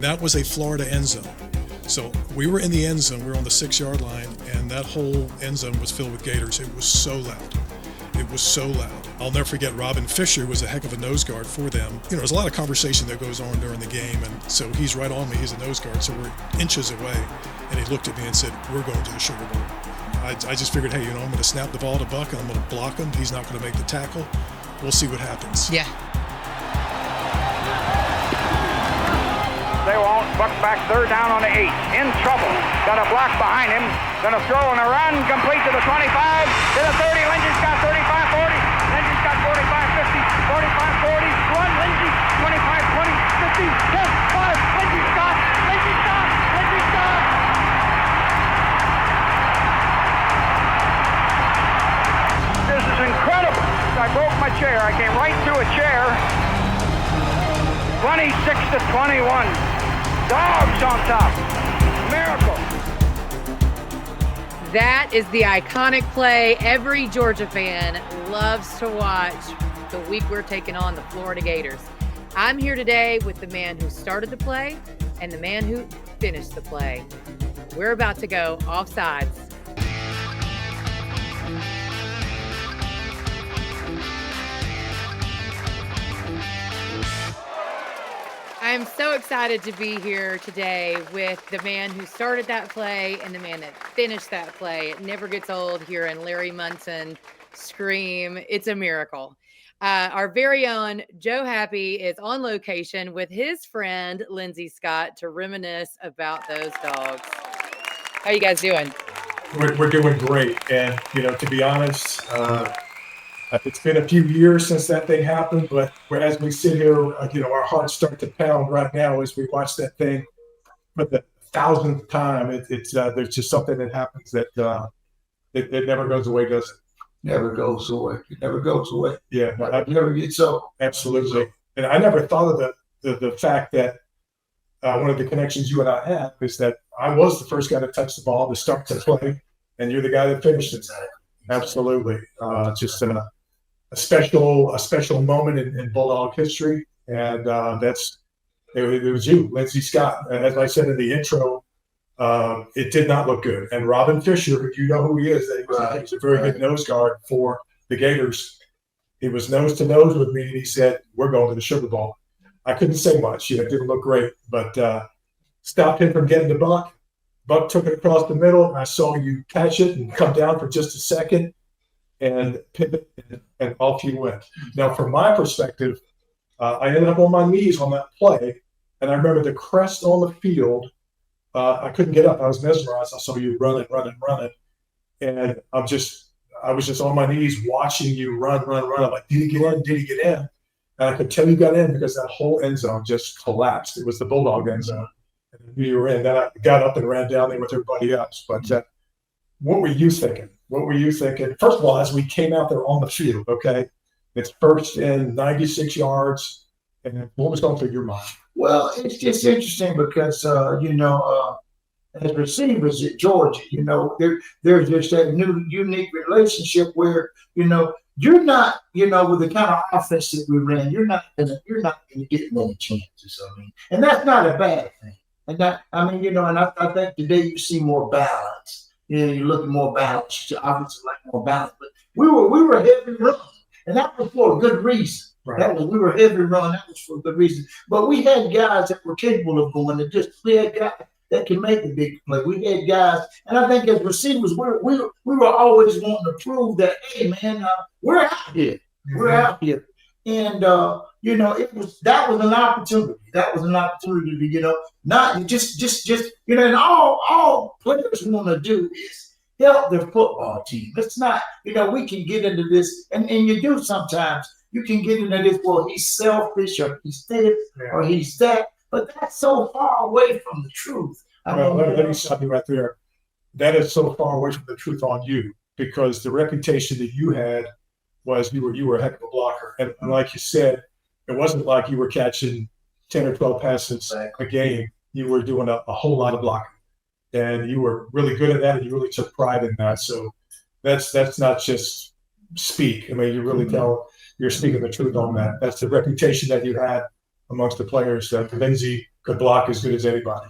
That was a Florida end zone. So we were in the end zone, we were on the 6-yard line, and that whole end zone was filled with Gators. It was so loud. It was so loud. I'll never forget Robin Fisher was a heck of a nose guard for them. You know, there's a lot of conversation that goes on during the game, and so he's right on me. He's a nose guard, so we're inches away. And he looked at me and said, "We're going to the Sugar Bowl." I just figured, hey, I'm going to snap the ball to Buck, and I'm going to block him. He's not going to make the tackle. We'll see what happens. Yeah. They won't. Buck back, third down on the 8. In trouble. Got a block behind him. Gonna throw on a run. Complete to the 25. To the 30. Lindsay's got 35, 40. Lindsay's got 45, 50. 45, 40. Run, Lindsay. 25, 20, 50, 10, 5. Lindsay stops. Lindsay stops. Lindsay stops. This is incredible. I broke my chair. I came right through a chair. 26-21. Dogs on top. Miracle. That is the iconic play every Georgia fan loves to watch the week we're taking on the Florida Gators. I'm here today with the man who started the play and the man who finished the play. We're about to go offsides. I'm so excited to be here today with the man who started that play and the man that finished that play. It never gets old hearing Larry Munson scream, "It's a miracle." Our very own Joe Happe is on location with his friend Lindsay Scott to reminisce about those dogs. How you guys doing? We're doing great. And, to be honest, it's been a few years since that thing happened, but as we sit here, our hearts start to pound right now as we watch that thing for the 1,000th time. It's there's just something that happens that it never goes away, does it? Never goes away. It never goes away. Yeah, It never gets old. absolutely. And I never thought of the fact that one of the connections you and I have is that I was the first guy to touch the ball to start the play, and you're the guy that finished it. Absolutely, just a special moment in Bulldog history, and it was you, Lindsay Scott. And as I said in the intro, it did not look good. And Robin Fisher, you know who he is. He's a very good nose guard for the Gators. He was nose to nose with me, and he said, "We're going to the Sugar Bowl." I couldn't say much. It didn't look great, but stopped him from getting to Buck. Buck took it across the middle, and I saw you catch it and come down for just a second and pivot, and off you went. Now, from my perspective, I ended up on my knees on that play, and I remember the crest on the field. I couldn't get up. I was mesmerized. I saw you running, and I was just on my knees watching you run. I'm like, did he get in? Did he get in? And I could tell you got in because that whole end zone just collapsed. It was the Bulldog end zone. And you were in. Then I got up and ran down there with everybody else. But what were you thinking? First of all, as we came out there on the field, okay, it's first and 96 yards. And what was going through your mind? Well, it's just interesting because, as receivers at Georgia, there's just that new unique relationship where, you're not, with the kind of offense that we ran, you're not gonna get many chances. And that's not a bad thing. And that, and I think today you see more balance. You're looking more balanced. Obviously, like more balance. But we were heavy run, and that was for a good reason. Right. We were heavy run. That was for a good reason. But we had guys that were capable of going. We had guys that can make a big play. We had guys, and I think as receivers, we were always wanting to prove that, hey man, we're out here. We're out here. And that was an opportunity. That was an opportunity to, not just and all players want to do is help their football team. It's not, we can get into this, and you do sometimes. You can get into this, well, he's selfish, or he's this, or he's that, but that's so far away from the truth. Let me stop you right there. That is so far away from the truth on you, because the reputation that you had was you were a heck of a blocker. And like you said, it wasn't like you were catching 10 or 12 passes a game. You were doing a whole lot of blocking. And you were really good at that, and you really took pride in that. So that's not just speak. You really you're speaking the truth on that. That's the reputation that you had amongst the players that Lindsay could block as good as anybody.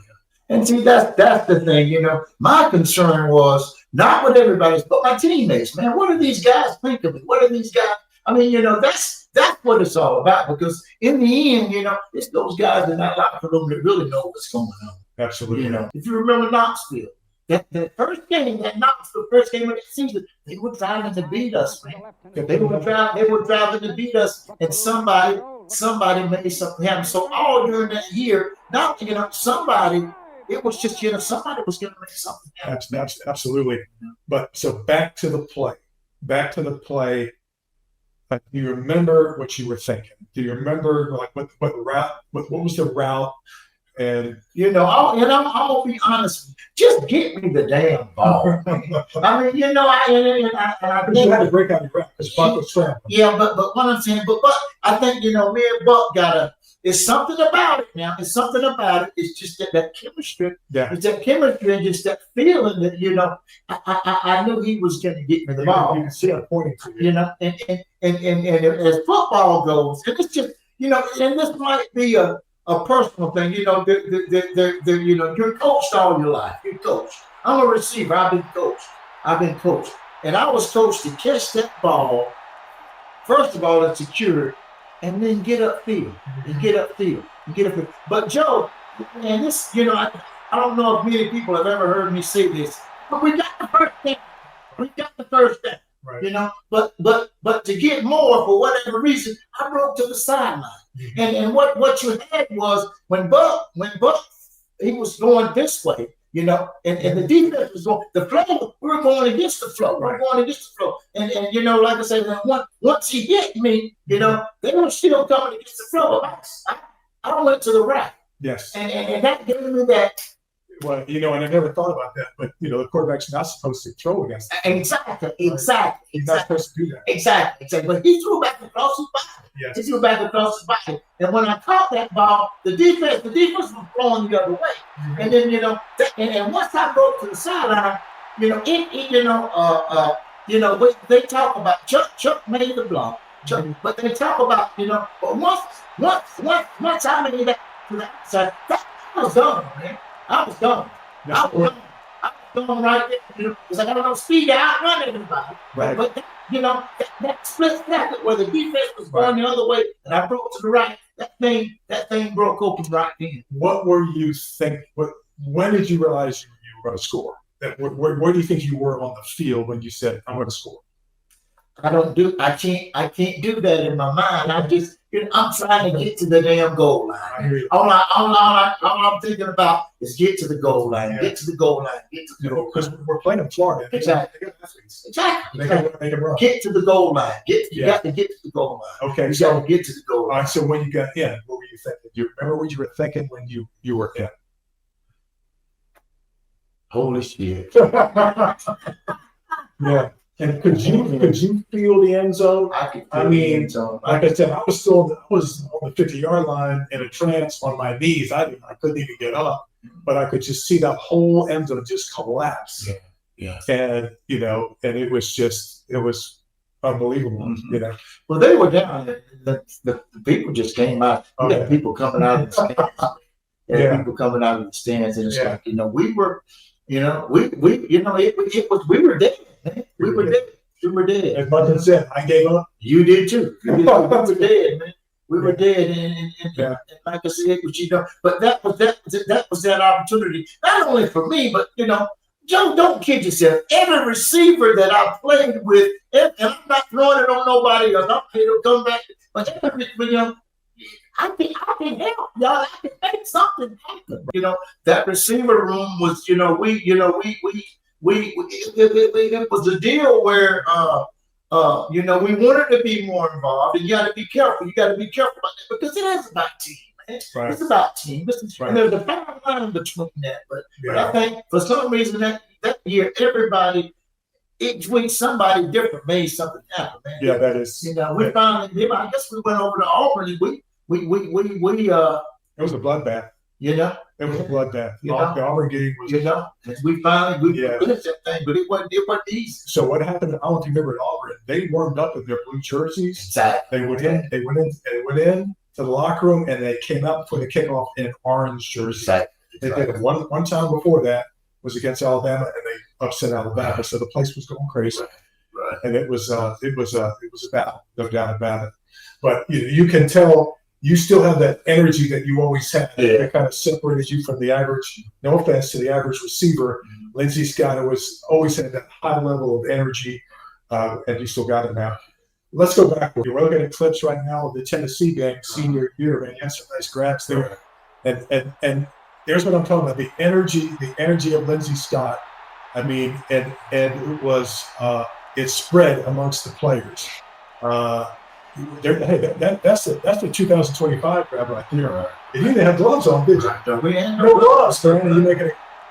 And see, that's the thing, you know. My concern was not what everybody's, but my teammates, man. What do these guys think of me? What are these guys? I mean, you know, that's what it's all about. Because in the end, you know, it's those guys in that locker room that really know what's going on. Absolutely. You know, if you remember Knoxville, that first game, first game of the season, they were driving to beat us, man. They were driving to beat us, and somebody made something happen. So all during that year, now you know, somebody. It was just, you know, somebody was going to make something happen. Absolutely. But so back to the play. Do you remember what you were thinking? Do you remember like what route? What was the route? And you know, I'll be honest. Just get me the damn ball. I mean, you know, I you had to break out your route because Buck was traveling. Yeah, but what I'm saying, but I think, you know, me and Buck it's something about it now. It's something about it. It's just that chemistry. Yeah. It's that chemistry and just that feeling that, you know, I knew he was going to get me the ball. You can see it pointing to you. You know, and as football goes, and it's just, you know, and this might be a personal thing. You know, you know, you're coached all your life. You're coached. I'm a receiver. I've been coached. And I was coached to catch that ball, first of all, and secure it, and then get upfield. But Joe, man, this, you know, I don't know if many people have ever heard me say this, but we got the first down. Right. You know, but to get more, for whatever reason, I broke to the sideline. Mm-hmm. And what you had was when Buck he was going this way, you know, and the defense was going the flow. We were going against the flow. And you know, like I said, once he hit me, you know, they were still coming against the flow. I went to the right. Yes. And that gave me that. Well, you know, and I never thought about that, but you know, the quarterback's not supposed to throw against him. Exactly. He's not supposed to do that. Exactly. But he threw back across his body. Yes. He threw back across his body. And when I caught that ball, the defense was flowing the other way. Mm-hmm. And then, you know, and once I broke to the sideline, you know, you know, they talk about Chuck made the block. But they talk about, you know, but once I made that to the outside, that was done, man. I was gone. I was gone right there, you know, because I got enough speed to outrun everybody. Right. But you know, that split second where the defense was going the other way, and I broke to the right. That thing broke open right then. What were you thinking? When did you realize you were going to score? Where do you think you were on the field when you said, "I'm going to score"? I can't do that in my mind. I'm trying to get to the damn goal line. All I'm thinking about is get to the goal line. Yeah. Get to the goal line. Because we're playing in Florida. Exactly. They can run. Get to the goal line. You got to get to the goal line. Okay. You got to get to the goal line. All right. So when you got in, what were you thinking? Do you remember what you were thinking when you were in? Holy shit. Yeah. And could you feel the end zone? I could feel the end zone. Like I said, I was on the 50-yard line in a trance on my knees. I couldn't even get up, but I could just see that whole end zone just collapse. Yeah. And you know, and it was unbelievable. Mm-hmm. You know. Well, they were down. The people just came out. You got people coming out of the stands. People coming out of the stands, and it's like, you know, we were, you know, we you know, we were dead. We were dead. As much as said, I gave up. You did too. We were dead, man. We were dead, and like I said, you know, but that was that opportunity, not only for me, but you know, Joe, don't kid yourself. Every receiver that I played with, and I'm not throwing it on nobody, or it'll come back, but you know, I can help y'all. I can make something happen. You know, that receiver room was, you know, it was a deal where, you know, we wanted to be more involved, and you got to be careful. You got to be careful about that because it is about team, man. Right. It's about team. And there's a fine line between that. But I think for some reason that year, everybody, somebody different made something happen, man. Yeah, that is. You know, we finally. I guess we went over to Auburn, and we. It was a bloodbath. You know, it was a bloodbath. The Auburn game was. You know, we finally finished that thing, but it wasn't easy. So what happened? I don't know if you remember at Auburn. They warmed up in their blue jerseys. Exactly. They went in. to the locker room, and they came out for the kickoff in an orange jersey. They did it one time before that was against Alabama, and they upset Alabama, so the place was going crazy. Right. And it was a battle, no doubt about it. But you can tell you still have that energy that you always had. Yeah. That kind of separated you from the average. No offense to the average receiver, Lindsay Scott always had that high level of energy, and you still got it now. Let's go back. We're looking at clips right now of the Tennessee game, senior year, and you had some nice grabs there. And there's what I'm talking about, the energy of Lindsay Scott. I mean, and it was it spread amongst the players. Hey, that's the 2025 grab right there. You didn't have gloves on, did you? We had No gloves, man.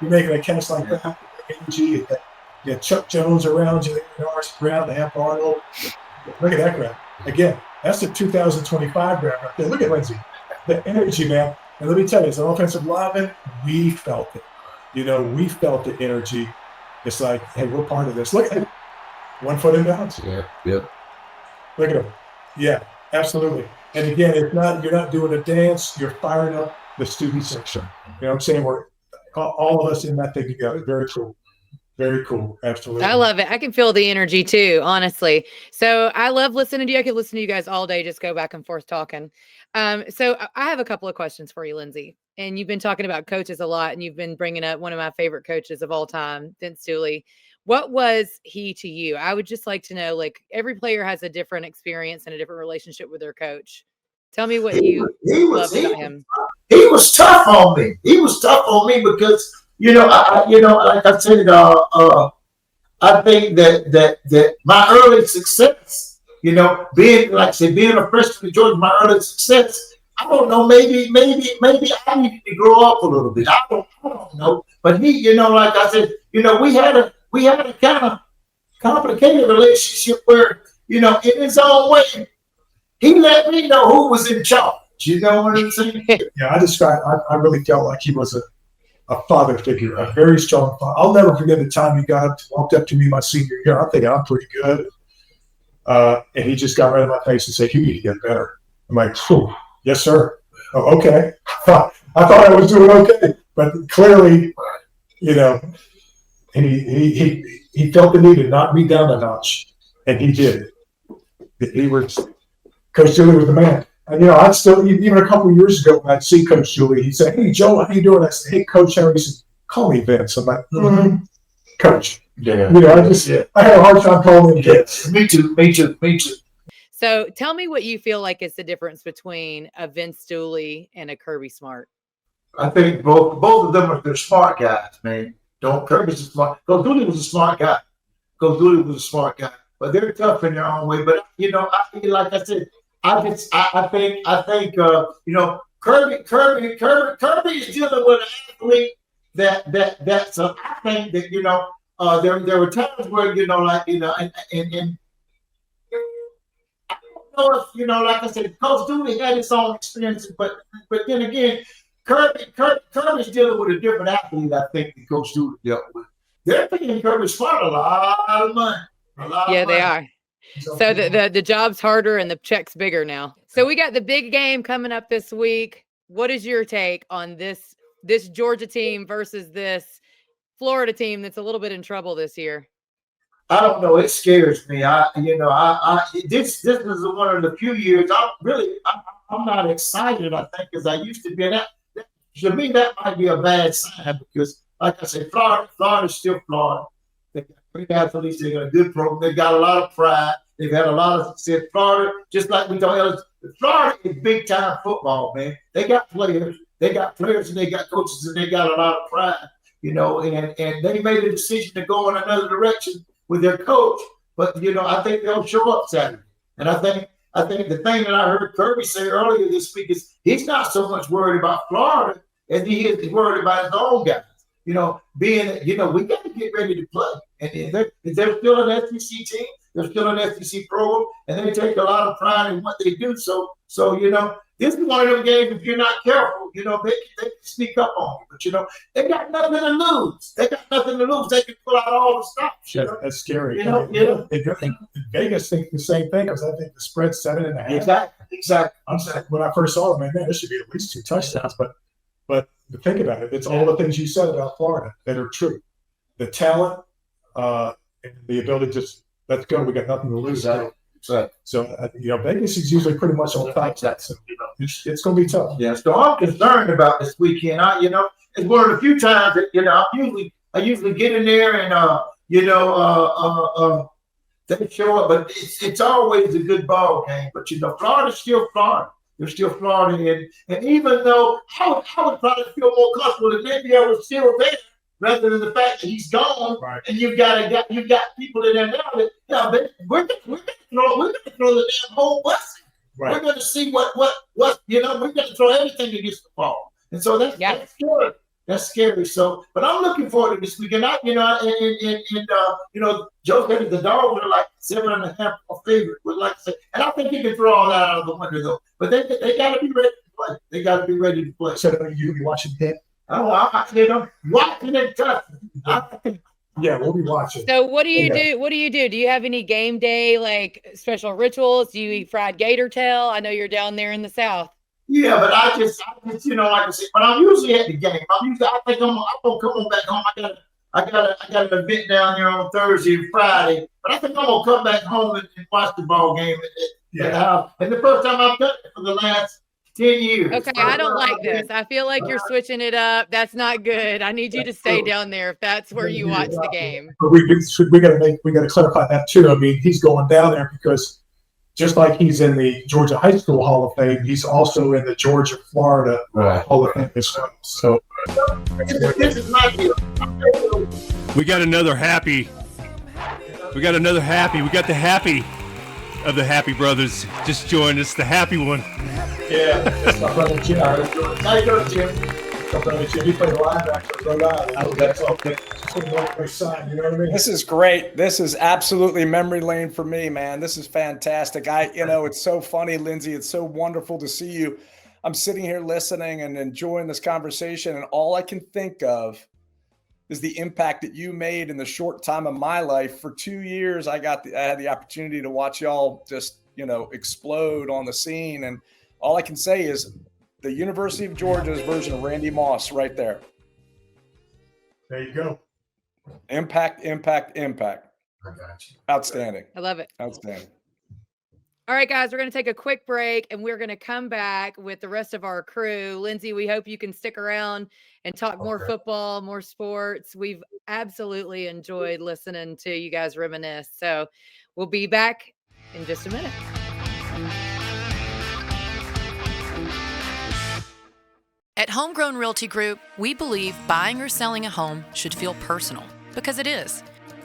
You're making a catch like that. Energy. You had Chuck Jones around you, around the Happe Arnold. Look at that grab. Again, that's the 2025 grab right there. Look at Lindsay. The energy, man. And let me tell you, as an offensive lineman, we felt it. We felt the energy. It's like, hey, we're part of this. Look at it. 1 foot in bounds. Yeah. Yep. Look at him. Yeah, absolutely. And again, you're not doing a dance. You're firing up the student section. You know what I'm saying? We're all of us in that thing together. Very cool. Very cool. Absolutely. I love it. I can feel the energy too, honestly. So I love listening to you. I could listen to you guys all day, just go back and forth talking. So I have a couple of questions for you, Lindsay. And you've been talking about coaches a lot, and you've been bringing up one of my favorite coaches of all time, Vince Dooley. What was he to you? I would just like to know, like, every player has a different experience and a different relationship with their coach. Tell me what you loved about him. He was tough on me. He was tough on me because, like I said, I think that my early success, being a freshman in Georgia, my early success, I don't know, maybe I needed to grow up a little bit. I don't know. But he, like I said, we had a kind of complicated relationship where, in his own way, he let me know who was in charge. You know what I'm saying? Yeah, I really felt like he was a father figure, a very strong father. I'll never forget the time he walked up to me my senior year. I'm thinking I'm pretty good. And he just got right in my face and said, "You need to get better." I'm like, "Phew, yes, sir." "Oh, okay." I thought I was doing okay. But clearly, and he felt the need to knock me down a notch. And he did. Coach Dooley was the man. And, I'd still, even a couple of years ago, when I'd see Coach Dooley, he'd say, "Hey, Joe, how you doing?" I said, "Hey, Coach Henry." He said, "Call me Vince." I'm like, "Coach." Yeah. I had a hard time calling him Vince. Me too. So tell me what you feel like is the difference between a Vince Dooley and a Kirby Smart. I think both of them they're smart guys, man. Kirby's a smart. Coach Dooley was a smart guy. But they're tough in their own way. But like I said, I think Kirby is dealing with an athlete that's I think that there were times where and I don't know if like I said, Coach Dooley had his own experiences, but then again, Kirby's dealing with a different athlete, I think, than Coach Dooley dealt with. They're paying Kirby Smart a lot of money. They are. So the job's harder and the check's bigger now. So we got the big game coming up this week. What is your take on this Georgia team versus this Florida team that's a little bit in trouble this year? I don't know. It scares me. This is one of the few years I'm not excited. I think as I used to be. And to me, that might be a bad sign because, like I said, Florida's still Florida. They got great athletes. They got a good program. They got a lot of pride. They've had a lot of success. Florida, just like we told you, Florida is big time football, man. They got players. And they got coaches, and they got a lot of pride. And they made a decision to go in another direction with their coach. But I think they'll show up Saturday. And I think the thing that I heard Kirby say earlier this week is he's not so much worried about Florida as he is worried about his own guys. We got to get ready to play. And they're still an SEC team. They're still an SEC program, and they take a lot of pride in what they do. So this is one of them games. If you're not careful, they can sneak up on you. But they got nothing to lose. They can pull out all the stops. That's scary. Vegas think the same thing because I think the spread's 7.5. Exactly. Exactly. I'm saying when I first saw it, man, this should be at least 2 touchdowns. But think about it. It's all the things you said about Florida that are true. The talent, and the ability to just let's go. We got nothing to lose. Exactly. So Vegas is usually pretty much on top of that. So it's going to be tough. Yeah. So I'm concerned about this weekend. It's one of the few times that I usually get in there and they show up, but it's always a good ball game. But Florida's still Florida. They're still Florida, and even though I would probably feel more comfortable that maybe I was still there, rather than the fact that he's gone, Right. and you've got people in there now that we're gonna throw the damn whole bus. Right. We're gonna see what we're gonna throw everything against the ball, and so that's scary. That's scary. So, but I'm looking forward to this weekend. Joe said the Dogs are like 7.5 favorite. Would like to say, and I think he can throw all that out of the window though. But they got to be ready to play. They got to be ready to play. So you be watching that? Watching it tough. Yeah, we'll be watching. So what do you do? What do you do? Do you have any game day like special rituals? Do you eat fried gator tail? I know you're down there in the South. Yeah, but I just like I said, but I'm usually at the game. I think I'm gonna come on back home. I got an event down there on Thursday and Friday, but I think I'm gonna come back home and watch the ball game at the house. And the first time I've done it for the last 10 years. Okay, I don't like this. I feel like you're switching it up. That's not good. I need you to stay down there if that's where you watch the game. But we got to clarify that too. I mean, he's going down there because just like he's in the Georgia High School Hall of Fame, he's also in the Georgia Florida Hall of Fame as well. So this is my deal. We got another Happe. We got another Happe. We got the Happe of the Happe brothers just joined us, the Happe one. yeah, that's my brother Jim. How you doing, Jim? My brother Jim. He played linebacker for Rhode Island. That's all good. You know what I mean? This is great. This is absolutely memory lane for me, man. This is fantastic. It's so funny, Lindsay. It's so wonderful to see you. I'm sitting here listening and enjoying this conversation, and all I can think of is the impact that you made in the short time of my life. For 2 years, I had the opportunity to watch y'all just, explode on the scene. And all I can say is the University of Georgia's version of Randy Moss right there. There you go. Impact. I got you. Outstanding. I love it. Outstanding. All right, guys, we're going to take a quick break and we're going to come back with the rest of our crew. Lindsay, we hope you can stick around and talk more football, more sports. We've absolutely enjoyed listening to you guys reminisce. So we'll be back in just a minute. At Homegrown Realty Group, we believe buying or selling a home should feel personal, because it is.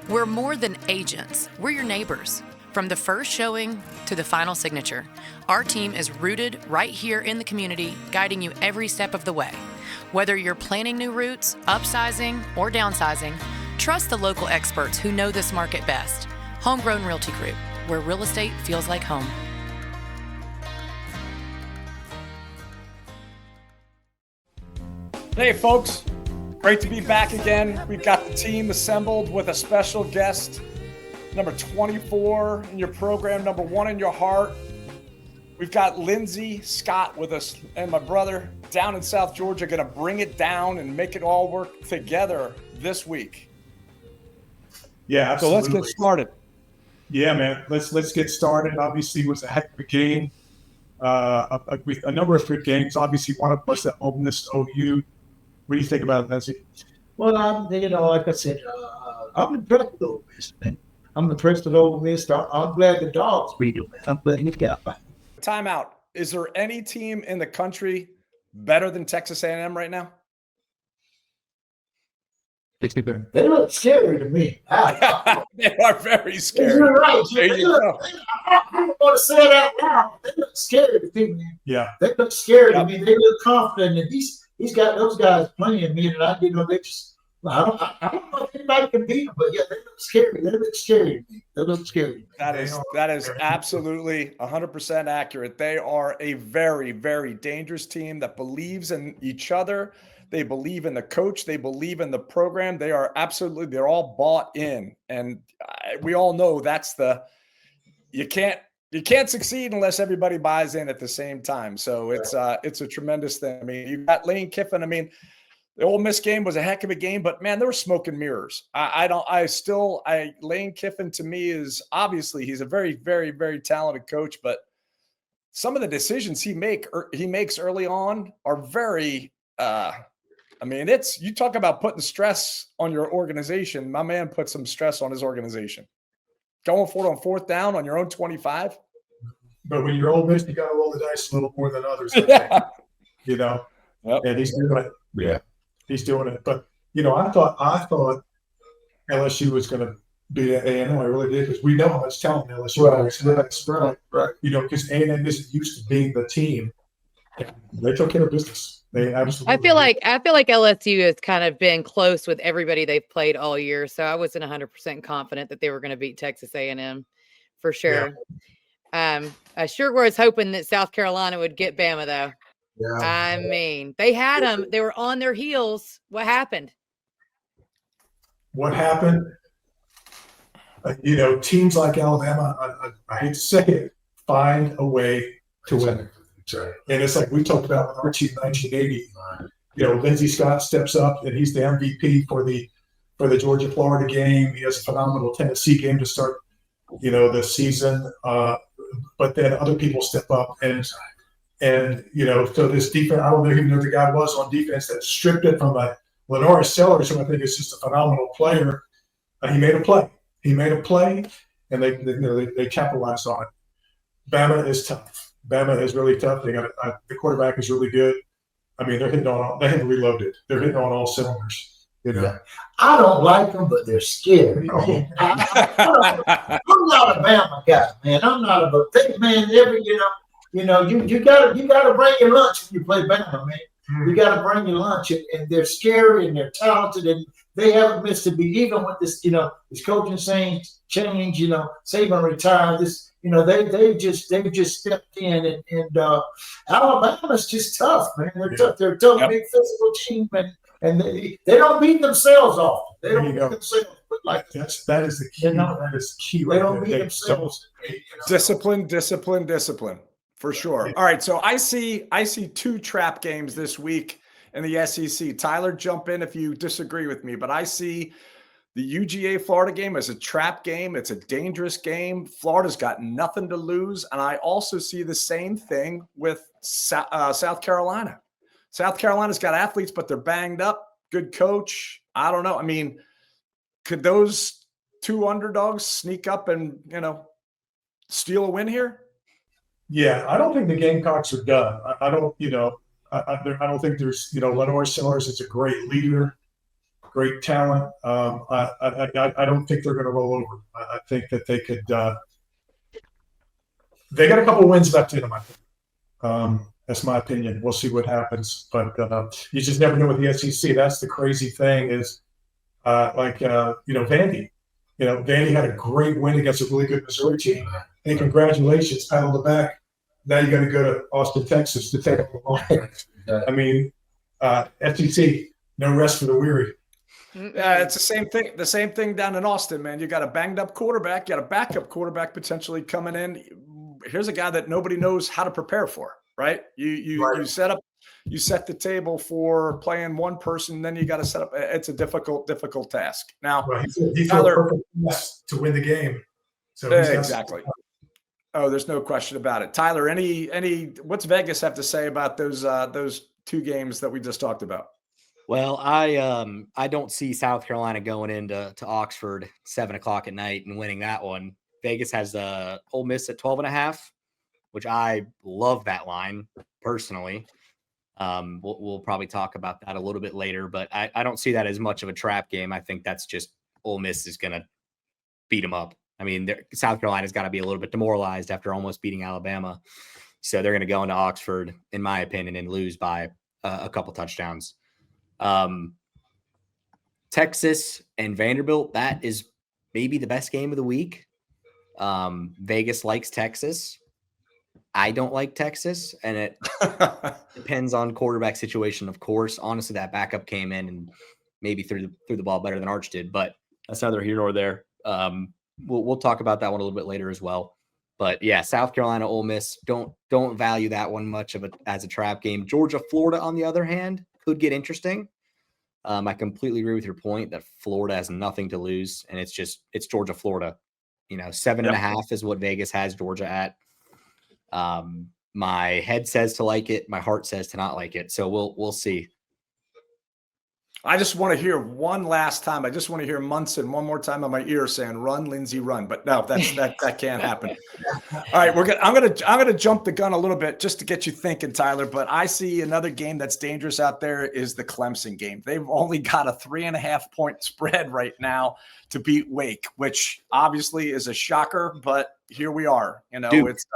We're more than agents. We're your neighbors. From the first showing to the final signature, our team is rooted right here in the community, guiding you every step of the way. Whether you're planning new routes, upsizing, or downsizing, trust the local experts who know this market best. Homegrown Realty Group, where real estate feels like home. Hey, folks. Great to be back again. We've got the team assembled with a special guest, number 24 in your program, number 1 in your heart. We've got Lindsay Scott with us and my brother down in South Georgia, going to bring it down and make it all work together this week. Yeah, absolutely. So let's get started. Yeah, man. Let's get started. Obviously, it was a heck of a game. A number of good games. Obviously, one of us at Ole Miss OU. What do you think about it, Nancy? Well, like I said, I'm impressed with Ole Miss, man. I'm impressed with Ole Miss. I'm glad the Dogs beat them. I'm glad you got by. Timeout. Is there any team in the country better than Texas A&M right now? They look scary to me. They are very scary. You're right. There you go. I don't want to say that now. They look scary to me, man. Yeah. They look scary to me. They look confident, and he's got those guys playing me, and they just. I don't know if anybody can beat them, but yeah, they look scary. They look scary to me. They look scary. That is absolutely 100% accurate. They are a very, very dangerous team that believes in each other. They believe in the coach. They believe in the program. They're all bought in. And we all know you can't You can't succeed unless everybody buys in at the same time. So it's a tremendous thing. I mean, you got Lane Kiffin. I mean, the Ole Miss game was a heck of a game, but man, there were smoke and mirrors. Lane Kiffin to me is obviously he's a very, very, very talented coach, but some of the decisions he makes early on are very, you talk about putting stress on your organization. My man put some stress on his organization. Going for it on 4th down on your own 25. But when you're Ole Miss, you got to roll the dice a little more than others. I think, you know, and he's doing it. Yeah, he's doing it. But I thought LSU was going to beat A&M. I really did, because we know how much talent LSU has. Right. Because A&M isn't used to being the team. They took care of business. They absolutely. I feel like LSU has kind of been close with everybody they've played all year, so I wasn't 100% confident that they were going to beat Texas A&M for sure. Yeah. I sure was hoping that South Carolina would get Bama though. Yeah. I mean, they had them. They were on their heels. What happened? Teams like Alabama, I hate to say it, find a way to win. And it's like we talked about with our team in 1980. Lindsay Scott steps up and he's the MVP for the Georgia-Florida game. He has a phenomenal Tennessee game to start, the season. But then other people step up and so this defense, I don't even know who the guy was on defense that stripped it from Lenore Sellers, who I think is just a phenomenal player. He made a play, and they capitalized on it. Bama is tough. Bama is really tough. They got the quarterback is really good. I mean, they haven't reloaded. They're hitting on all cylinders. Yeah. I don't like them, but they're scary. I'm not a Bama guy, man. I'm not a man. You gotta bring your lunch when you play Bama, man. You gotta bring your lunch, and they're scary and they're talented, and they haven't missed a beat. Even with this, this coaching change, Saban retired. They've just stepped in, and Alabama's just tough, man. They're tough. They're a tough, big physical team, and they don't beat themselves off. They don't beat themselves. But that is the key. That is key. They don't beat themselves. Discipline, for sure. All right, so I see 2 trap games this week in the SEC. Tyler, jump in if you disagree with me, but I see the UGA Florida game as a trap game. It's a dangerous game. Florida's got nothing to lose. And I also see the same thing with South Carolina. South Carolina's got athletes, but they're banged up. Good coach. I don't know. I mean, could those 2 underdogs sneak up and, steal a win here? Yeah, I don't think the Gamecocks are done. I don't think there's, Lenore Sellers is a great leader. Great talent. I don't think they're going to roll over. I think that they could. They got a couple wins left in them, I think. That's my opinion. We'll see what happens, but you just never know with the SEC. That's the crazy thing is, Vandy. Vandy had a great win against a really good Missouri team. Hey, congratulations, pat on the back. Now you got to go to Austin, Texas to take up the line. I mean, SEC, no rest for the weary. It's the same thing. The same thing down in Austin, man. You got a banged up quarterback. You got a backup quarterback potentially coming in. Here's a guy that nobody knows how to prepare for, right? You set the table for playing one person, then you got to set up. It's a difficult task. Now, he's perfect to win the game. So exactly. Oh, there's no question about it. Tyler, what's Vegas have to say about those 2 games that we just talked about? Well, I don't see South Carolina going into Oxford 7:00 at night and winning that one. Vegas has Ole Miss at 12.5, which I love that line personally. We'll probably talk about that a little bit later, but I don't see that as much of a trap game. I think that's just Ole Miss is going to beat them up. I mean, South Carolina's got to be a little bit demoralized after almost beating Alabama, so they're going to go into Oxford, in my opinion, and lose by a couple touchdowns. Texas and Vanderbilt, that is maybe the best game of the week. Vegas likes Texas. I don't like Texas, and it depends on quarterback situation, of course. Honestly, that backup came in and maybe threw the ball better than Arch did, but that's neither here nor there. We'll talk about that one a little bit later as well. But yeah, South Carolina, Ole Miss, don't value that one much as a trap game. Georgia, Florida, on the other hand, could get interesting. I completely agree with your point that Florida has nothing to lose, and it's Georgia, Florida. 7.5 is what Vegas has Georgia at. My head says to like it, my heart says to not like it. So we'll see. I just want to hear one last time. I just want to hear Munson one more time on my ear saying, "Run, Lindsay, run." But no, that can't happen. All right, I'm gonna jump the gun a little bit just to get you thinking, Tyler. But I see another game that's dangerous out there is the Clemson game. They've only got a 3.5-point spread right now to beat Wake, which obviously is a shocker. But here we are. Duke. It's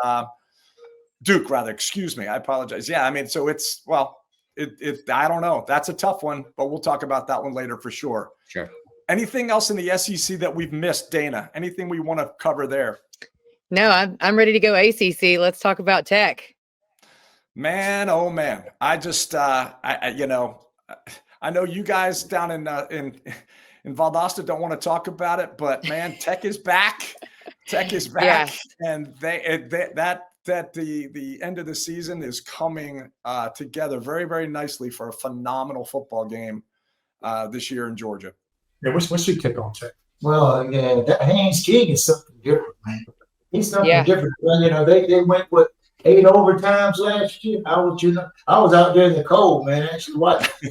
Duke, rather. Excuse me. I apologize. Yeah, I mean, so it's I don't know. That's a tough one, but we'll talk about that one later for sure. Sure. Anything else in the SEC that we've missed, Dayna? Anything we want to cover there? No, I'm ready to go ACC. Let's talk about Tech. Man, oh man. I just I know you guys down in Valdosta don't want to talk about it, but man, Tech is back. Tech is back, and the end of the season is coming together very, very nicely for a phenomenal football game this year in Georgia. Yeah, what's your take on Tech? Well, yeah, that Haynes King is something different, man. He's something different. Well, they went with 8 overtimes last year. I was out there in the cold, man. Actually, watching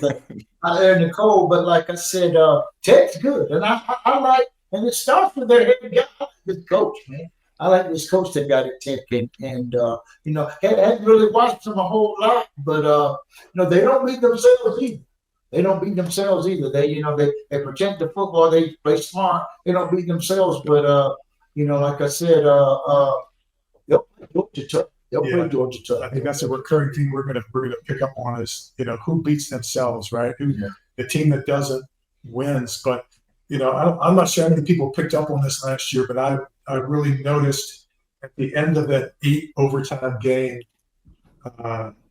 out there in the cold. But like I said, Tech's good, and I like. And it starts with their head guy, this coach, man. I like this coach that got at Tech, and hadn't really watched them a whole lot, but they don't beat themselves either. They protect the football. They play smart. They don't beat themselves, but like I said, they'll play Georgia tough. Play Georgia tough. I think that's a recurring theme we're gonna pick up on is who beats themselves, right? The team that doesn't wins, but. I'm not sure how many people picked up on this last year, but I really noticed at the end of that 8 overtime game,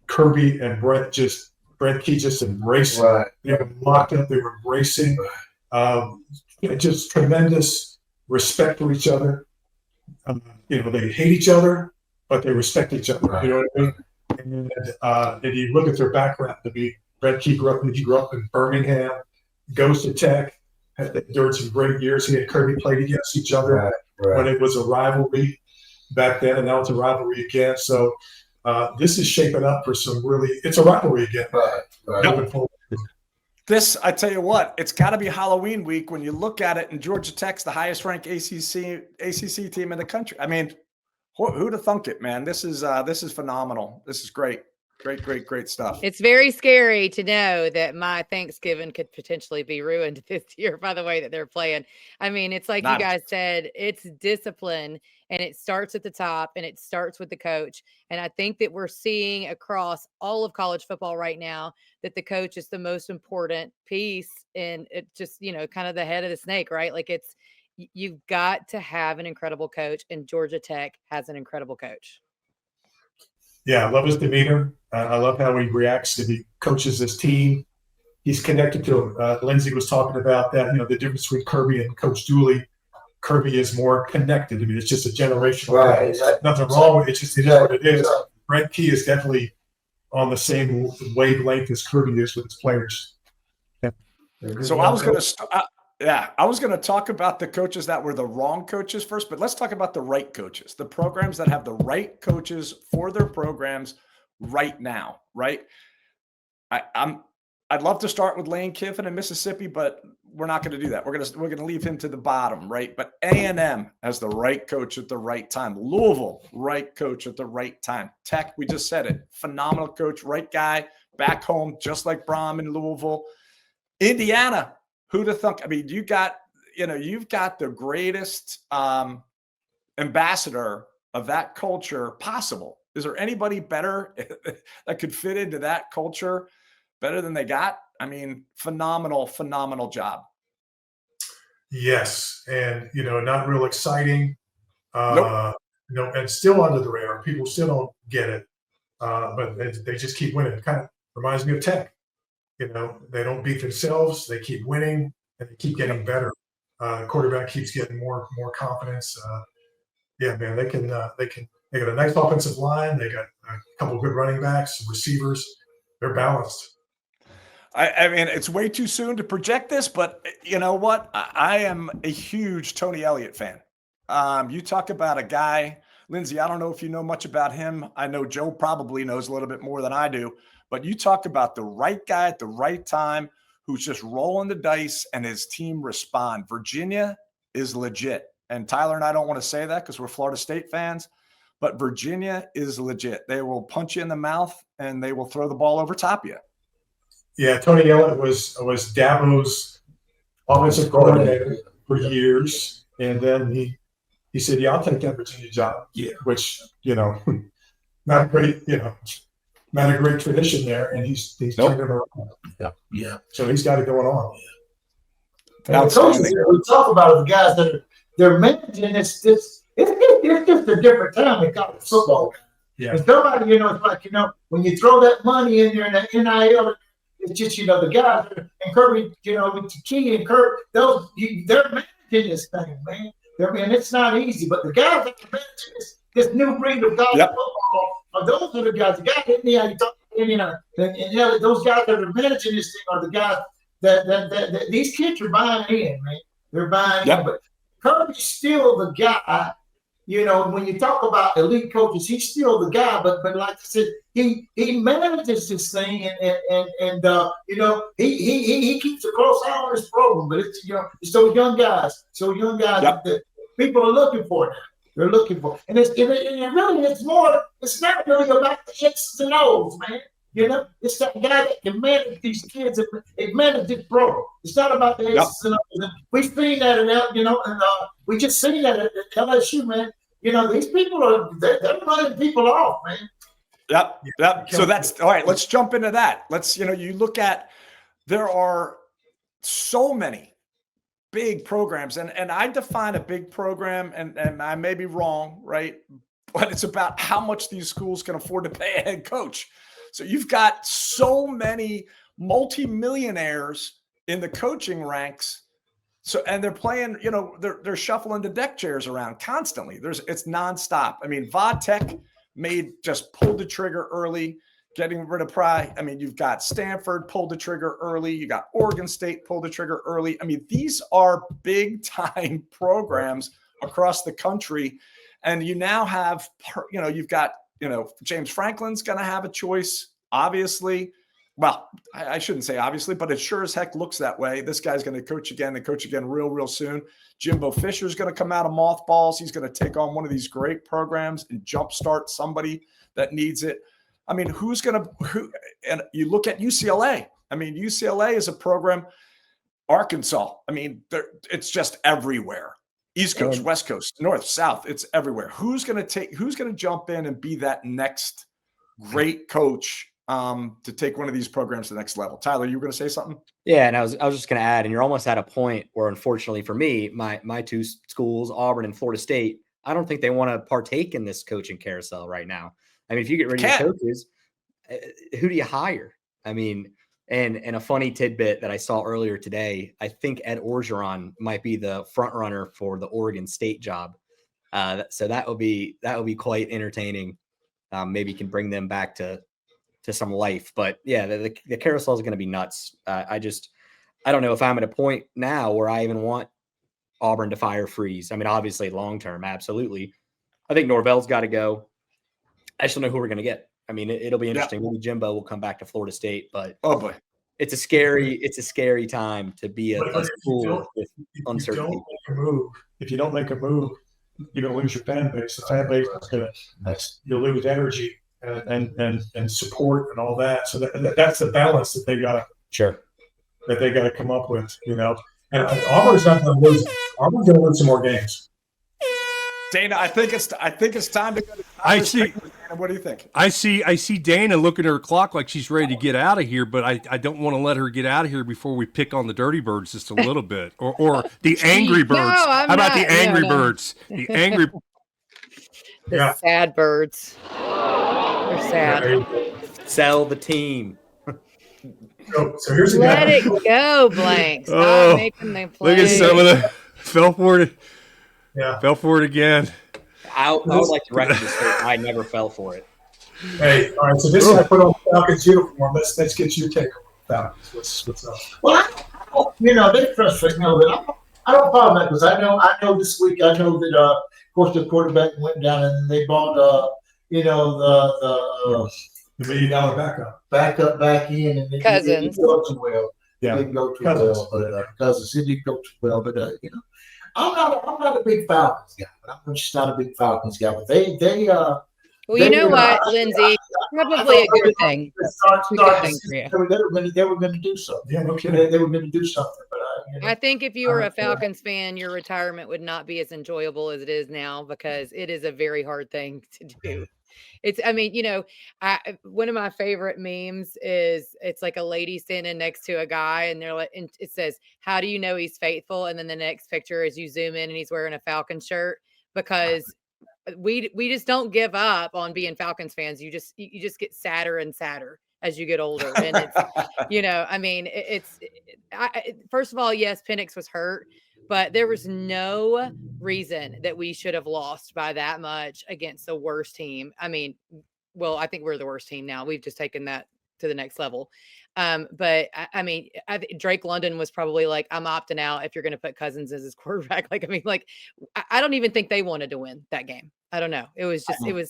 Kirby and Brent Key just embraced it. Right. They were locked up. They were embracing. Just tremendous respect for each other. They hate each other, but they respect each other. Right. You know what I mean? And you look at their background. Brent Key grew up in Birmingham, goes to Tech. During some great years, he and Kirby played against each other when it was a rivalry back then, and now it's a rivalry again. So this is shaping up for it's a rivalry again. Right. This, I tell you what, it's got to be Halloween week when you look at it, and Georgia Tech's the highest ranked ACC team in the country. I mean, who'd have thunk it, man? This is phenomenal. This is great. Great stuff. It's very scary to know that my Thanksgiving could potentially be ruined this year by the way that they're playing. I mean, it's like you guys said, it's discipline, and it starts at the top, and it starts with the coach. And I think that we're seeing across all of college football right now that the coach is the most important piece, and it just, kind of the head of the snake, right? Like you've got to have an incredible coach, and Georgia Tech has an incredible coach. Yeah, I love his demeanor. I love how he reacts to the coaches his team. He's connected to him. Lindsay was talking about that, the difference between Kirby and Coach Dooley. Kirby is more connected. I mean, it's just a generational. Right. Exactly. Nothing wrong with it. It is what it is. Brent Key is definitely on the same wavelength as Kirby is with his players. Yeah. So I was going to I was going to talk about the coaches that were the wrong coaches first, but let's talk about the right coaches, the programs that have the right coaches for their programs right now, right? I'd love to start with Lane Kiffin in Mississippi, but we're not going to do that. We're going to leave him to the bottom, right? But A&M has the right coach at the right time. Louisville, right coach at the right time. Tech, we just said it, phenomenal coach, right guy, back home, just like Brom in Louisville. Indiana, who'd have thunk? I mean, you've got the greatest ambassador of that culture possible. Is there anybody better that could fit into that culture better than they got? I mean, phenomenal job. Yes. And, not real exciting, Nope. And still under the radar. People still don't get it. But they just keep winning. It kind of reminds me of Tech. They don't beat themselves. They keep winning, and they keep getting better. Quarterback keeps getting more confidence. Yeah, man, they got a nice offensive line. They got a couple good running backs, receivers. They're balanced. I mean, it's way too soon to project this, but you know what? I am a huge Tony Elliott fan. You talk about a guy, Lindsay, I don't know if you know much about him. I know Joe probably knows a little bit more than I do, but you talk about the right guy at the right time who's just rolling the dice and his team respond. Virginia is legit. And Tyler and I don't want to say that because we're Florida State fans, but Virginia is legit. They will punch you in the mouth and they will throw the ball over top of you. Yeah, Tony Elliott was Dabo's offensive coordinator for years, and then he said, "Yeah, I'll take that Virginia job." Yeah, which not great, not a great tradition there, and he's turned it around. Yeah. So he's got it going on. And the coaches we talk about are the guys that they're managing. It's just a different time in college football. Yeah. And somebody, it's like when you throw that money in there and that NIL. It's just, the guys, and Kirby, with Key and Kirk, they're managing this thing, man. It's not easy, but the guys that are managing this new breed of college football, those are the guys. The guys those guys that are managing this thing are the guys that these kids are buying in, man. They're buying in, but Kirby's still the guy. When you talk about elite coaches, he's still the guy. But like I said, he manages this thing, and he keeps a close eye on his program. But it's those young guys, that people are looking for now. They're looking for, and it's more. It's not really about the X's and O's, man. It's that guy that can manage these kids and manage this program. It's not about the X's and O's. We've seen that and we just seen that at LSU, man. These people they're running people off, man. Yep. So that's all right. Let's jump into that. Let's, you look at, there are so many big programs, and I define a big program, and I may be wrong, right? But it's about how much these schools can afford to pay a head coach. So you've got so many multimillionaires in the coaching ranks. So, and they're playing, they're shuffling the deck chairs around constantly. It's nonstop. I mean, Vodtech just pulled the trigger early, getting rid of Pry. I mean, you've got Stanford pulled the trigger early. You got Oregon State pulled the trigger early. I mean, these are big time programs across the country. And you now have, you've got, James Franklin's going to have a choice, obviously. Well, I shouldn't say obviously, but it sure as heck looks that way. This guy's going to coach again real soon. Jimbo Fisher's going to come out of mothballs. He's going to take on one of these great programs and jumpstart somebody that needs it. I mean, and you look at UCLA. I mean, UCLA is a program. Arkansas, I mean, it's just everywhere. East Coast, West Coast, North, South, it's everywhere. Who's going to jump in and be that next great coach to take one of these programs to the next level? Tyler, you were going to say something? Yeah, and I was just going to add, and you're almost at a point where, unfortunately for me, my two schools, Auburn and Florida State, I don't think they want to partake in this coaching carousel right now. I mean, if you get rid of your coaches, who do you hire? I mean, and a funny tidbit that I saw earlier today, I think Ed Orgeron might be the front runner for the Oregon State job. So that will be quite entertaining. Maybe can bring them back to some life. But yeah, the carousel is going to be nuts. I don't know if I'm at a point now where I even want Auburn to fire Freeze. I mean, obviously long term, absolutely. I think Norvell's got to go. I just don't know who we're going to get. I mean, it'll be interesting. Maybe Jimbo will come back to Florida State, but oh boy, it's a scary time to be a school with uncertainty. If you don't make a move, you're going to lose your fan base. The fan base is going to, you'll lose energy and support and all that. So that's the balance that they got to come up with, And Auburn's not going to lose. Auburn's going to win some more games. Dayna, I think it's time to go to I see. What do you think? I see Dayna looking at her clock like she's ready to get out of here, but I don't want to let her get out of here before we pick on the Dirty Birds just a little bit, or the Angry Birds. How about the Angry Birds? The Angry. The sad birds. They're sad. Sell the team. So here's Let it go, Blank. Stop making them play. Look at some of the fell for it. Yeah, fell for it again. I would like to record this. I never fell for it. Hey, all right. So this guy put on Falcons uniform. Let's get your take on Falcons. What's up? Well, they frustrate me a little bit. I don't follow that because I know this week. I know that of course the quarterback went down and they bought the $1 million backup back in, and it didn't go too well. Yeah, it didn't go too well, but Cousins, it didn't go too well. But I'm not a big Falcons guy. I'm just not a big Falcons guy. But they well, you know what, Lindsay? Probably a good thing. They were going to do something. Yeah, no kidding. They were going to do something. But I think if you were a Falcons fan, your retirement would not be as enjoyable as it is now, because it is a very hard thing to do. One of my favorite memes is it's like a lady standing next to a guy, and they're like, and it says, "How do you know he's faithful?" And then the next picture is you zoom in and he's wearing a Falcon shirt, because we just don't give up on being Falcons fans. You just get sadder and sadder as you get older. And it's, first of all, yes, Penix was hurt, but there was no reason that we should have lost by that much against the worst team. I think we're the worst team now. We've just taken that to the next level. But Drake London was probably like, I'm opting out if you're going to put Cousins as his quarterback. I don't even think they wanted to win that game. I don't know. It was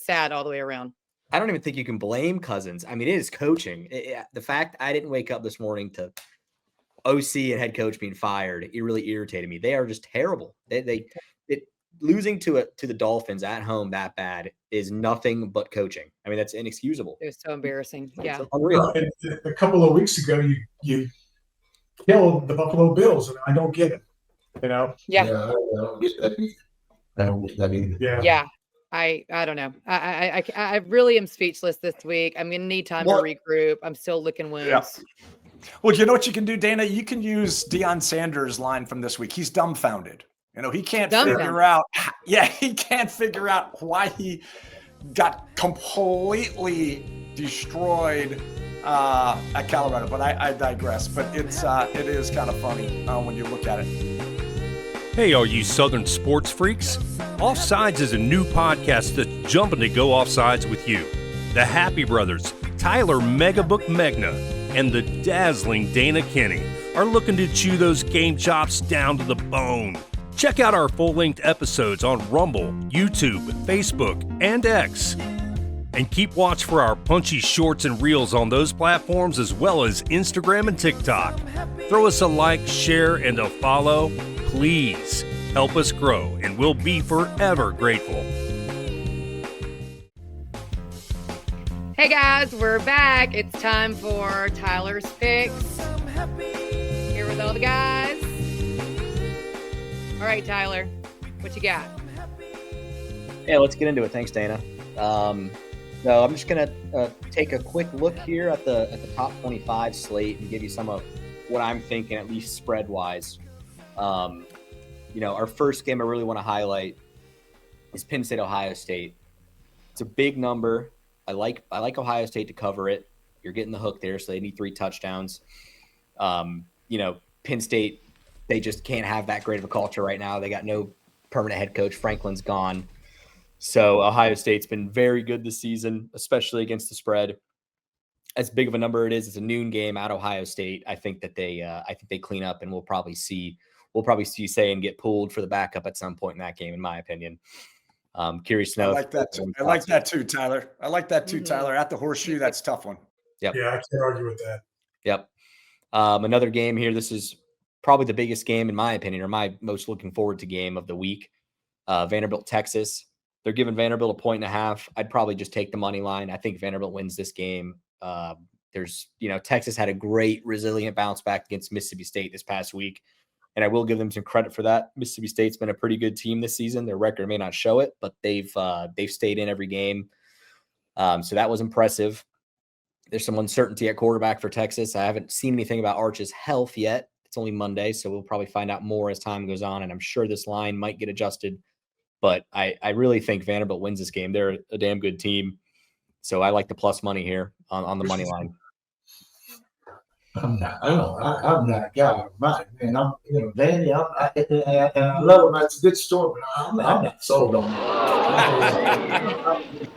sad all the way around. I don't even think you can blame Cousins. I mean, it is coaching. The fact I didn't wake up this morning to OC and head coach being fired, it really irritated me. They are just terrible. Losing to the Dolphins at home that bad is nothing but coaching. I mean, that's inexcusable. It was so embarrassing. Yeah. It's unreal. And a couple of weeks ago, you killed the Buffalo Bills, and I don't get it. Yeah. I don't get that either. Yeah. I don't know. I really am speechless this week. I'm going to need time to regroup. I'm still licking wounds. Yeah. Well, you know what you can do, Dayna? You can use Deion Sanders' line from this week. He's dumbfounded. He can't figure out. Yeah, he can't figure out why he got completely destroyed at Colorado. But I digress. But it is kind of funny when you look at it. Hey, all you Southern sports freaks. Offsides is a new podcast that's jumping to go offsides with you. The Happe brothers, Tyler Megabook Megna, and the dazzling Dayna Kinney are looking to chew those game chops down to the bone. Check out our full-length episodes on Rumble, YouTube, Facebook, and X. And keep watch for our punchy shorts and reels on those platforms, as well as Instagram and TikTok. Throw us a like, share, and a follow. Please help us grow, and we'll be forever grateful. Hey guys, we're back. It's time for Tyler's picks. Here with all the guys. All right, Tyler, what you got? Yeah, let's get into it. Thanks, Dayna. So I'm just gonna take a quick look here at the top 25 slate and give you some of what I'm thinking, at least spread wise. Our first game I really want to highlight is Penn State, Ohio State. It's a big number. I like Ohio State to cover it. You're getting the hook there, so they need 3 touchdowns. Penn State, they just can't have that great of a culture right now. They got no permanent head coach. Franklin's gone. So Ohio State's been very good this season, especially against the spread. As big of a number it is, it's a noon game at Ohio State. I think that they clean up, and we'll probably see Sayin get pulled for the backup at some point in that game, in my opinion. Curious to know. I like that too. I like that too, Tyler. Tyler. At the Horseshoe, that's a tough one. Yep. Yeah, I can't argue with that. Yep. Another game here. This is probably the biggest game, in my opinion, or my most looking forward to game of the week. Vanderbilt, Texas. They're giving Vanderbilt 1.5. I'd probably just take the money line. I think Vanderbilt wins this game. Texas had a great, resilient bounce back against Mississippi State this past week, and I will give them some credit for that. Mississippi State's been a pretty good team this season. Their record may not show it, but they've stayed in every game. So that was impressive. There's some uncertainty at quarterback for Texas. I haven't seen anything about Arch's health yet. It's only Monday, so we'll probably find out more as time goes on, and I'm sure this line might get adjusted. But I really think Vanderbilt wins this game. They're a damn good team. So I like the plus money here on the money line. I'm not a guy of mine, man. Danny, I love him. That's a good story, but I'm not sold on it.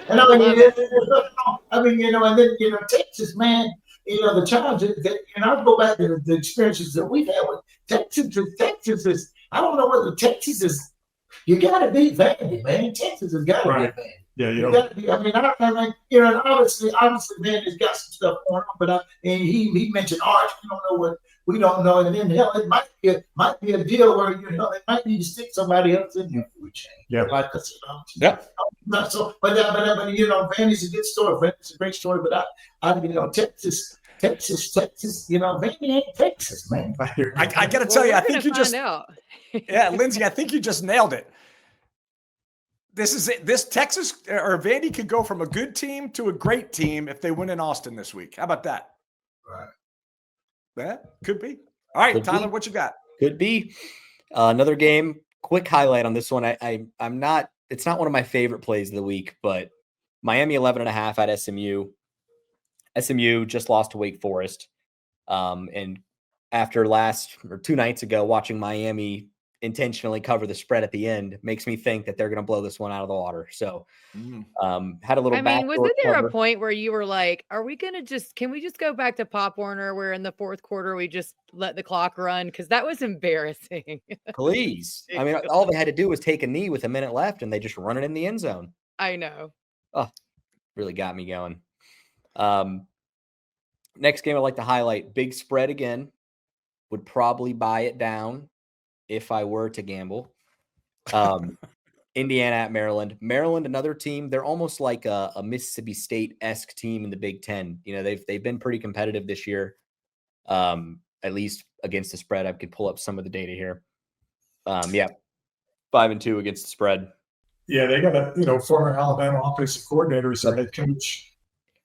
And and then Texas, man. The times that I'll go back to the experiences that we've had with Texas. Texas is, I don't know whether Texas is. You got to beat Vandy, man. Texas has got to beat Vandy. Yeah, you got to be. I mean, and obviously, Vandy's got some stuff going on, but and he mentioned Arch. We don't know, and then hell, it might be a deal where they might need to stick somebody else in here for a change. Yeah, like yeah. Not so, but Vandy's a good story. Vandy's a great story, but Texas, Vandy ain't Texas, man. I got to tell you, I think you just out. Yeah, Lindsay, I think you just nailed it. This is it. This Texas or Vandy could go from a good team to a great team if they win in Austin this week. How about that? Right. Yeah, could be. All right, Could Tyler, be. what you got? Could be. Another game. Quick highlight on this one. I'm not. It's not one of my favorite plays of the week, but Miami 11.5 at SMU. SMU just lost to Wake Forest, and after 2 nights ago, watching Miami intentionally cover the spread at the end makes me think that they're going to blow this one out of the water. So, had a little. Wasn't there a point where you were like, "Are we going to can we just go back to Pop Warner where in the fourth quarter we just let the clock run?" Because that was embarrassing. Please, all they had to do was take a knee with a minute left, and they just run it in the end zone. I know. Oh, really got me going. Next game I'd like to highlight, big spread again. Would probably buy it down if I were to gamble. Indiana at Maryland. Maryland, another team. They're almost like a Mississippi State-esque team in the Big Ten. They've been pretty competitive this year, at least against the spread. I could pull up some of the data here. 5-2 against the spread. Yeah, they got a former Alabama offensive coordinator as their head coach.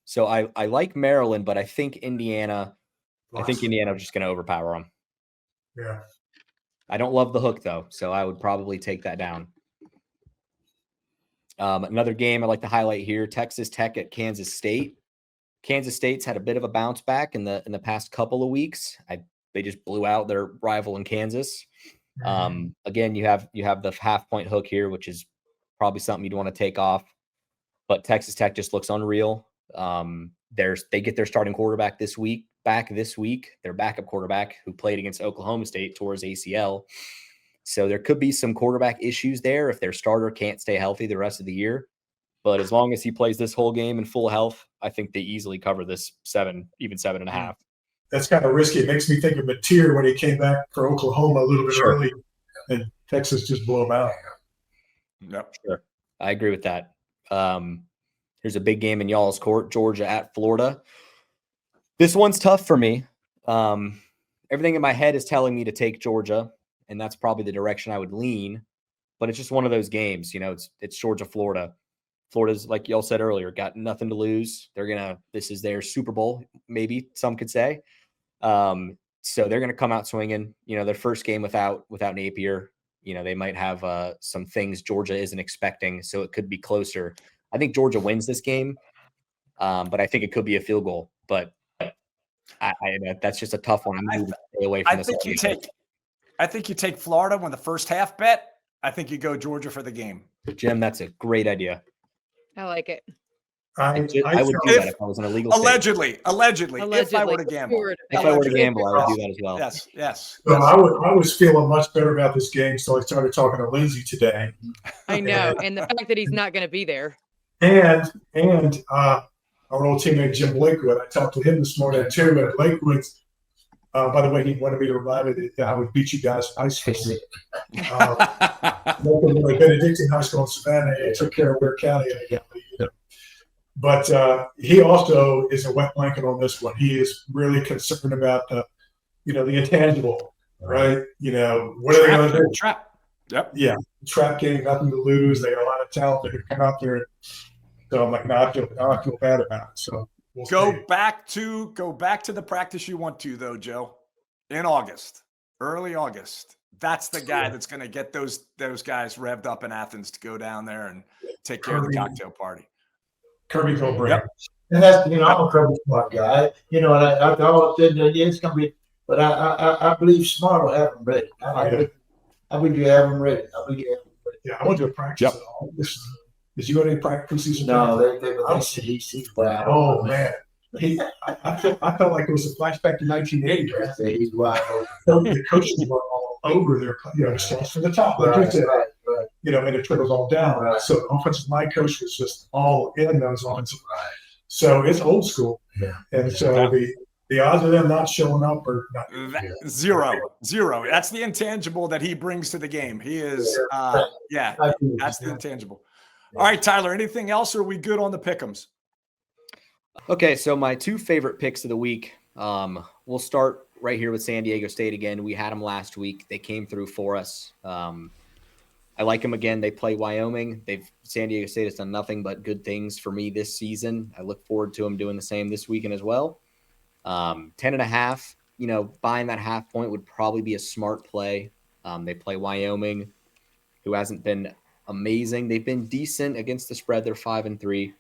So I like Maryland, but I think Indiana. I think Indiana is just going to overpower them. Yeah. I don't love the hook, though, so I would probably take that down. Another game I'd like to highlight here, Texas Tech at Kansas State. Kansas State's had a bit of a bounce back in the past couple of weeks. They just blew out their rival in Kansas. Again, you have the half-point hook here, which is probably something you'd want to take off. But Texas Tech just looks unreal. They get their starting quarterback back this week, their backup quarterback who played against Oklahoma State tore his ACL. So there could be some quarterback issues there if their starter can't stay healthy the rest of the year. But as long as he plays this whole game in full health, I think they easily cover this 7.5. That's kind of risky. It makes me think of Mateer when he came back for Oklahoma a little bit early, and Texas just blew him out. Yep. Sure. I agree with that. Here's a big game in y'all's court, Georgia at Florida. This one's tough for me. Everything in my head is telling me to take Georgia, and that's probably the direction I would lean. But it's just one of those games, it's Georgia, Florida. Florida's, like y'all said earlier, got nothing to lose. This is their Super Bowl, maybe some could say. So they're going to come out swinging. Their first game without Napier. They might have some things Georgia isn't expecting, so it could be closer. I think Georgia wins this game, but I think it could be a field goal. But that's just a tough one. I'm moving away from this. I think you take Florida when the first half bet. I think you go Georgia for the game. Jim, that's a great idea. I like it. I would do that if I was in a legal allegedly, state. Allegedly, if I were to gamble. If I were to gamble, I would do that as well. Yes. So I was feeling much better about this game, so I started talking to Lindsay today. I know, and the fact that he's not going to be there. And our old teammate Jim Lakewood, I talked to him this morning too. And Lakewood, by the way, he wanted me to remind me that I would beat you guys in high school. Benedictine High School in Savannah, I took care of Ware County. But he also is a wet blanket on this one. He is really concerned about the intangible, right? What are they going to do? Trap. Yep. Yeah, trap game, nothing to lose. They got a lot of talent that could come out there. So I'm like, no, I feel bad about it. So we'll go see. back to the practice you want to, though, Joe. In August, early August. That's the guy that's going to get those guys revved up in Athens to go down there and take care of the cocktail party. Kirby Gilbrand. Yep. And that's I'm a Kirby Smart guy. And I all said it's going to be, but I believe Smart will have them ready. I believe you have them ready. Yeah, I went to a practice. Yep. Did you go to any preseason? No, they said he's wild. Oh man, I felt like it was a flashback to 1980. I said he's wild. The coaches were all over there. It starts from the top, like you said. Right. And it trickles all down. Right. So offensive line coach was just all in those offensive. Right. So it's old school. Yeah. And so the odds of them not showing up are not zero. That's the intangible that he brings to the game. He is, that's the intangible. All right, Tyler, anything else, or are we good on the pick'ems? Okay, so my two favorite picks of the week. We'll start right here with San Diego State again. We had them last week. They came through for us. I like them again. They play Wyoming. San Diego State has done nothing but good things for me this season. I look forward to them doing the same this weekend as well. 10.5, buying that half point would probably be a smart play. They play Wyoming, who hasn't been amazing. They've been decent against the spread. They're 5-3.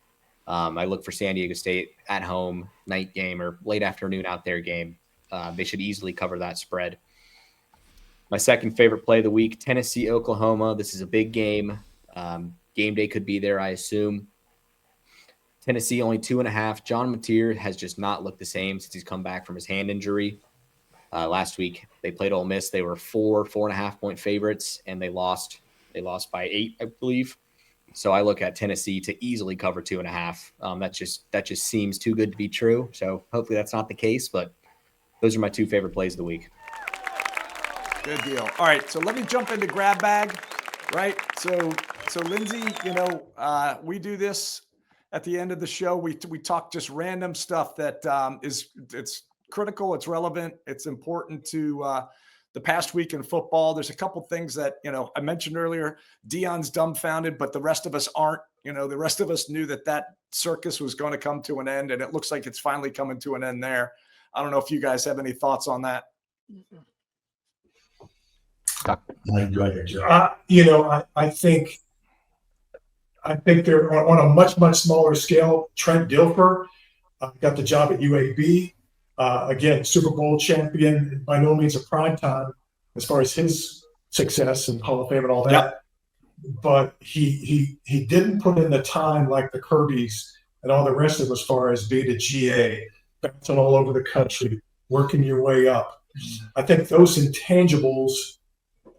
I look for San Diego State at home, night game or late afternoon out there game. They should easily cover that spread. My second favorite play of the week, Tennessee, Oklahoma. This is a big game. Game day could be there, I assume. Tennessee only 2.5. John Mateer has just not looked the same since he's come back from his hand injury. Last week, they played Ole Miss. They were 4.5 point favorites, and they lost. They lost by 8, I believe. So I look at Tennessee to easily cover 2.5. That just seems too good to be true. So hopefully that's not the case, but those are my two favorite plays of the week. Good deal. All right, so let me jump into grab bag, right? So Lindsay, we do this at the end of the show. We talk just random stuff that it's critical, it's relevant, it's important to the past week in football. There's a couple things that, I mentioned earlier. Deion's dumbfounded, but the rest of us aren't. The rest of us knew that circus was going to come to an end, and it looks like it's finally coming to an end there. I don't know if you guys have any thoughts on that. I think they're on a much, much smaller scale. Trent Dilfer got the job at UAB. Again, Super Bowl champion, by no means a prime time as far as his success and Hall of Fame and all that. Yep. But he didn't put in the time like the Kirbys and all the rest of them as far as being a GA, bouncing all over the country, working your way up. I think those intangibles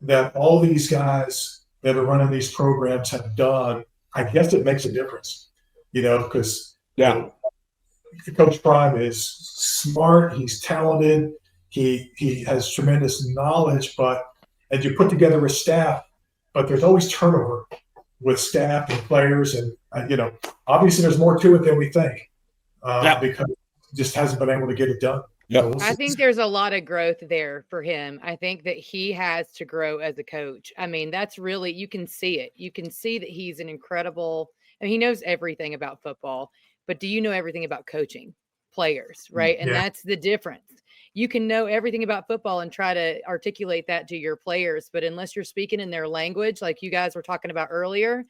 that all these guys that are running these programs have done, I guess it makes a difference, because Coach Prime is smart, he's talented, he has tremendous knowledge, but as you put together a staff, but there's always turnover with staff and players, and obviously there's more to it than we think, because he just hasn't been able to get it done. Yep. I think there's a lot of growth there for him. I think that he has to grow as a coach. I mean, that's really, you can see it. You can see that he's an incredible, he knows everything about football, but do you know everything about coaching players, right? And that's the difference. You can know everything about football and try to articulate that to your players, but unless you're speaking in their language, like you guys were talking about earlier,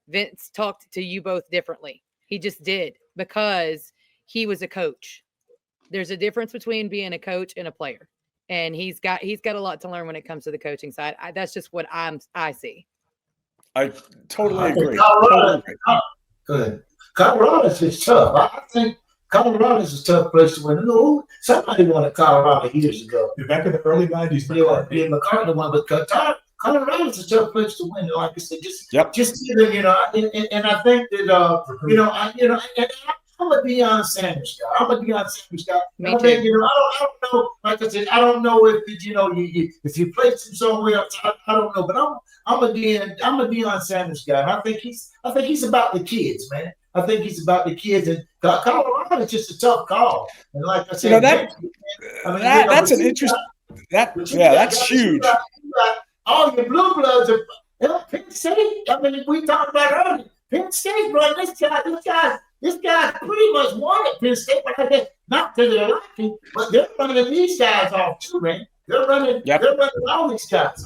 Vince talked to you both differently. He just did, because he was a coach. There's a difference between being a coach and a player, and he's got a lot to learn when it comes to the coaching side. That's just what I see. I totally agree. Good. Colorado is tough. I think Colorado is a tough place to win. Somebody won at Colorado years ago. Back in the early 90s. McCarthy won, but Colorado is a tough place to win. Like I said, and I think that I'm a Deion Sanders guy. I think, I don't know. Like I said, I don't know if if you place him somewhere else. I don't know, but I'm a Deion Sanders guy. And I think he's about the kids, man. I think he's about the kids, and Colorado is just a tough call. And like I said, that's an interesting. That's huge. All your blue bloods are Penn State. We talked about earlier. Penn State, bro. This guy pretty much won at Penn State, but not because they're lucky, but they're running these guys off too, man. They're running all these guys.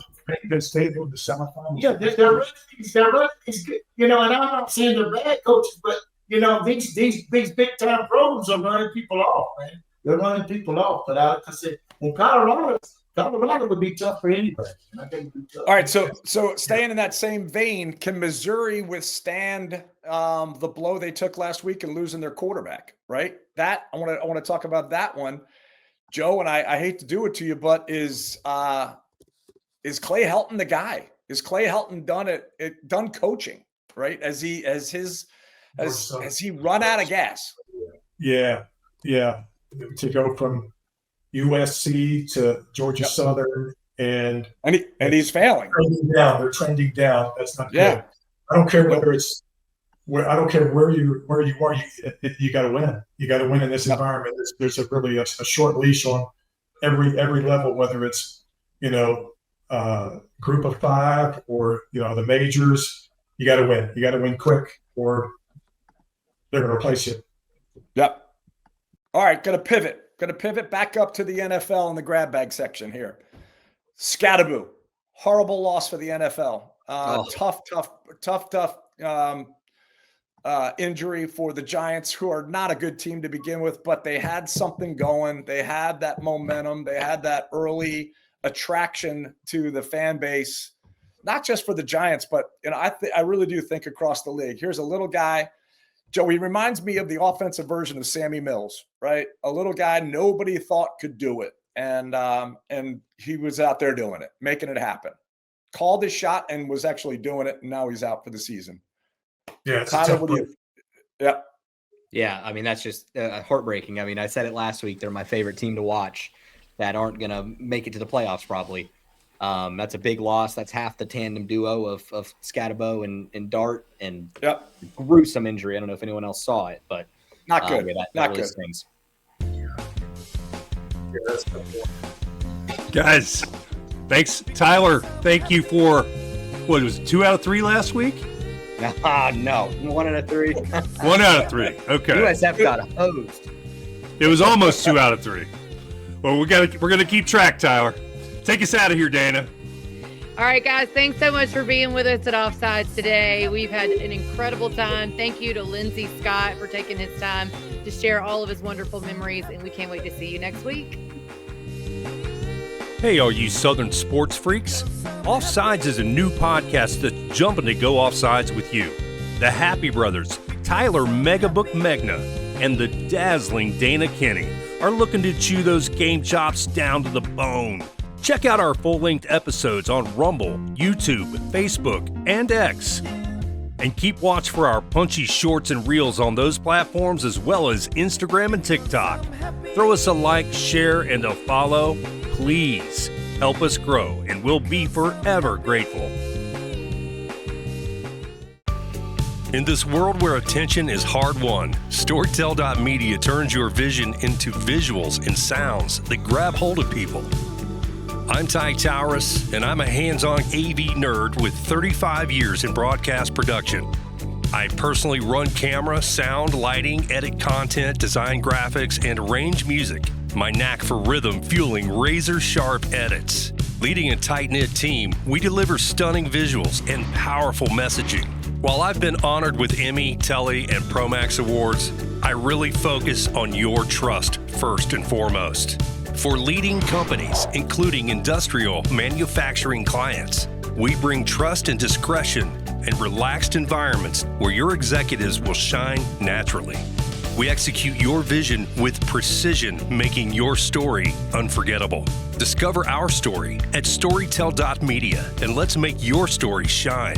Penn State in the semifinals. Yeah, they're running these good, and I'm not saying they're bad coaches, but these big time programs are running people off, man. They're running people off, but in Colorado would be tough for anybody. All right, so staying in that same vein, can Missouri withstand the blow they took last week and losing their quarterback? Right, that I want to talk about that one, Joe. And I hate to do it to you, but is Clay Helton the guy? Is Clay Helton done coaching? Right, has he run out of gas? Yeah. To go from USC to Georgia Southern and he's failing. They're trending down. That's not good. I don't care whether it's where you are. You got to win. You got to win in this environment. There's a short leash on every level, whether it's group of 5 or the majors. You got to win. You got to win quick, or they're going to replace you. Yep. All right, going to pivot back up to the NFL in the grab bag section here. Scatterboo, horrible loss for the NFL. Tough injury for the Giants, who are not a good team to begin with, but they had something going. They had that momentum. They had that early attraction to the fan base, not just for the Giants, but I really do think across the league. Here's a little guy. Joe, he reminds me of the offensive version of Sammy Mills, right? A little guy nobody thought could do it. And he was out there doing it, making it happen. Called his shot and was actually doing it, and now he's out for the season. Yeah, Tyler, what do you? Yeah. Yeah, I mean, that's just heartbreaking. I mean, I said it last week. They're my favorite team to watch that aren't going to make it to the playoffs probably. That's a big loss. That's half the tandem duo of Scatterbo and Dart, and gruesome injury. I don't know if anyone else saw it, but not good. That not really good. Stings. Guys, thanks, Tyler. Thank you for what was it, 2 out of 3 last week? No, 1 out of 3. 1 out of 3. Okay. USF got hosed. It was almost 2 out of 3. Well, we're gonna keep track, Tyler. Take us out of here, Dayna. All right, guys, thanks so much for being with us at Offsides today. We've had an incredible time. Thank you to Lindsay Scott for taking his time to share all of his wonderful memories, and we can't wait to see you next week. Hey, all you Southern sports freaks. Offsides is a new podcast that's jumping to go offsides with you. The Happe brothers, Tyler Megabook Megna, and the dazzling Dayna Kinney are looking to chew those game chops down to the bone. Check out our full-length episodes on Rumble, YouTube, Facebook, and X. And keep watch for our punchy shorts and reels on those platforms, as well as Instagram and TikTok. Throw us a like, share, and a follow. Please help us grow, and we'll be forever grateful. In this world where attention is hard won, Storytel.media turns your vision into visuals and sounds that grab hold of people. I'm Ty Towers, and I'm a hands-on AV nerd with 35 years in broadcast production. I personally run camera, sound, lighting, edit content, design graphics, and arrange music. My knack for rhythm fueling razor-sharp edits. Leading a tight-knit team, we deliver stunning visuals and powerful messaging. While I've been honored with Emmy, Telly, and Promax awards, I really focus on your trust first and foremost. For leading companies, including industrial manufacturing clients, we bring trust and discretion and relaxed environments where your executives will shine naturally. We execute your vision with precision, making your story unforgettable. Discover our story at Storytel.media, and let's make your story shine.